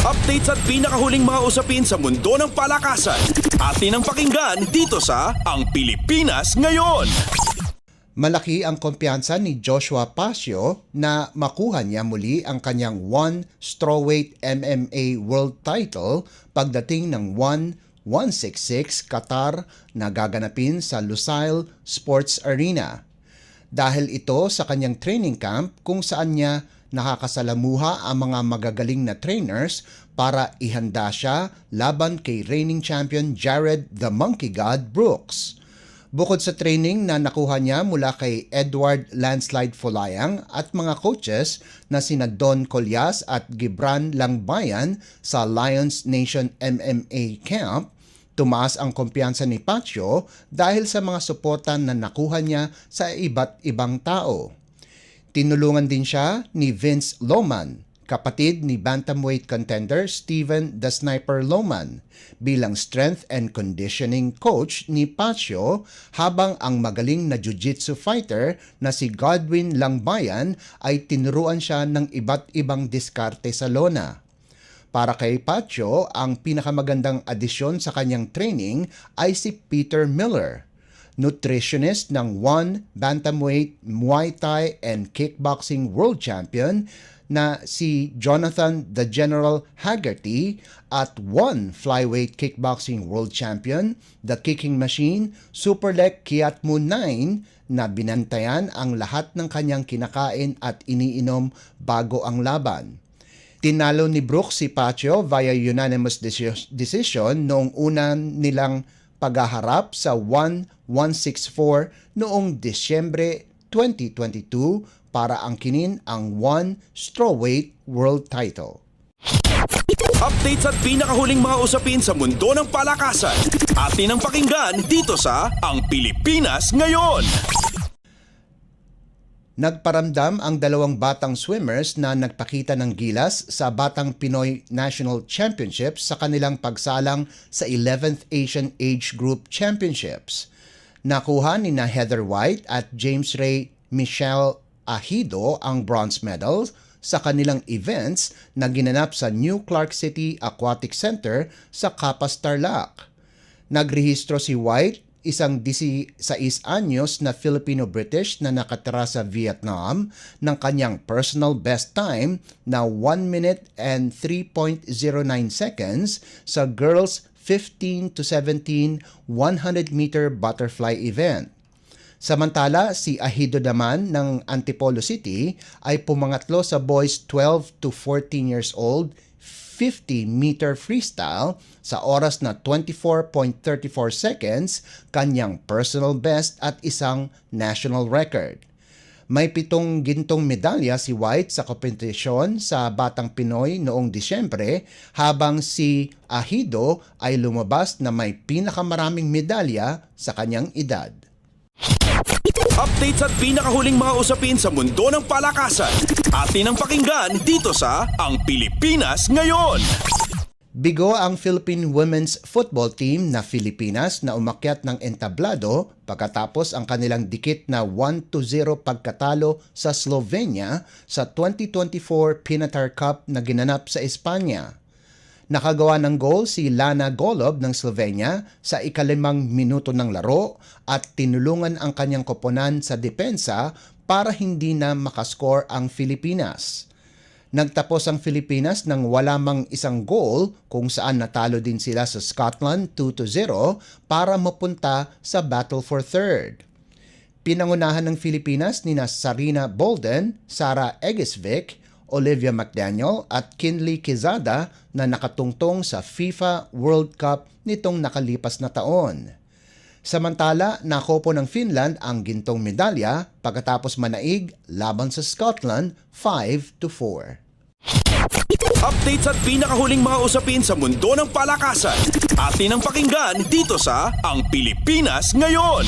Updates at pinakahuling mga usapin sa mundo ng palakasan. Atin ang pakinggan dito sa Ang Pilipinas Ngayon. Malaki ang kumpiyansa ni Joshua Pasio na makuha niya muli ang kanyang strawweight MMA world title pagdating ng 166 Qatar na gaganapin sa Lusail Sports Arena. Dahil ito sa kanyang training camp kung saan niya nakakasalamuha ang mga magagaling na trainers para ihanda siya laban kay reigning champion Jared the Monkey God Brooks. Bukod sa training na nakuha niya mula kay Edward Landslide Folayang at mga coaches na sina Don Colyas at Gibran Langbayan sa Lions Nation MMA Camp, tumaas ang kumpiyansa ni Pasio dahil sa mga suportan na nakuha niya sa iba't ibang tao. Tinulungan din siya ni Vince Loman, kapatid ni bantamweight contender Steven the Sniper Loman, bilang strength and conditioning coach ni Pasio, habang ang magaling na jiu-jitsu fighter na si Godwin Langbayan ay tinuruan siya ng iba't ibang diskarte sa lona. Para kay Pasio, ang pinakamagandang adisyon sa kanyang training ay si Peter Miller, nutritionist ng bantamweight, Muay Thai and kickboxing world champion na si Jonathan the General Haggerty at flyweight kickboxing world champion, the kicking machine, Superlek Kiatmu 9 na binantayan ang lahat ng kanyang kinakain at iniinom bago ang laban. Tinalo ni Brooks si Pasio via unanimous decision noong una nilang paghaharap sa 164 noong Disyembre 2022 para angkinin ang strawweight world title. Updates at pinakahuling mga usapin sa mundo ng palakasan. Atin ang pakinggan dito sa Ang Pilipinas Ngayon. Nagparamdam ang dalawang batang swimmers na nagpakita ng gilas sa Batang Pinoy National Championships sa kanilang pagsalang sa 11th Asian Age Group Championships. Nakuha ni na Heather White at James Ray Michelle Ahido ang bronze medals sa kanilang events na ginanap sa New Clark City Aquatic Center sa Capas, Tarlac. Nagrehistro si White, isang 16 anyos na Filipino-British na nakatira sa Vietnam, ng kanyang personal best time na 1 minute and 3.09 seconds sa girls 15 to 17 100-meter butterfly event. Samantala, si Ahido naman ng Antipolo City ay pumangatlo sa boys 12 to 14 years old 50-meter freestyle sa oras na 24.34 seconds, kanyang personal best at isang national record. May 7 gintong medalya si White sa kompetisyon sa Batang Pinoy noong Disyembre, habang si Ahido ay lumabas na may pinakamaraming medalya sa kanyang edad. Updates at pinakahuling mga usapin sa mundo ng palakasan. Atin ang pakinggan dito sa Ang Pilipinas Ngayon. Bigo ang Philippine Women's Football Team na Filipinas na umakyat ng entablado pagkatapos ang kanilang dikit na 1-0 pagkatalo sa Slovenia sa 2024 Pinatar Cup na ginanap sa Espanya. Nakagawa ng goal si Lana Golob ng Slovenia sa ika-5 minuto ng laro at tinulungan ang kanyang koponan sa depensa para hindi na makascore ang Pilipinas. Nagtapos ang Pilipinas ng wala mang isang goal kung saan natalo din sila sa Scotland 2-0 para mapunta sa Battle for Third. Pinangunahan ng Pilipinas nina Sarina Bolden, Sara Egesvik, Olivia McDaniel at Kinley Quezada na nakatungtong sa FIFA World Cup nitong nakalipas na taon. Samantala, nakopo ng Finland ang gintong medalya pagkatapos manaig laban sa Scotland 5-4. Updates at pinakahuling mga usapin sa mundo ng palakasan. Atin ang pakinggan dito sa Ang Pilipinas Ngayon.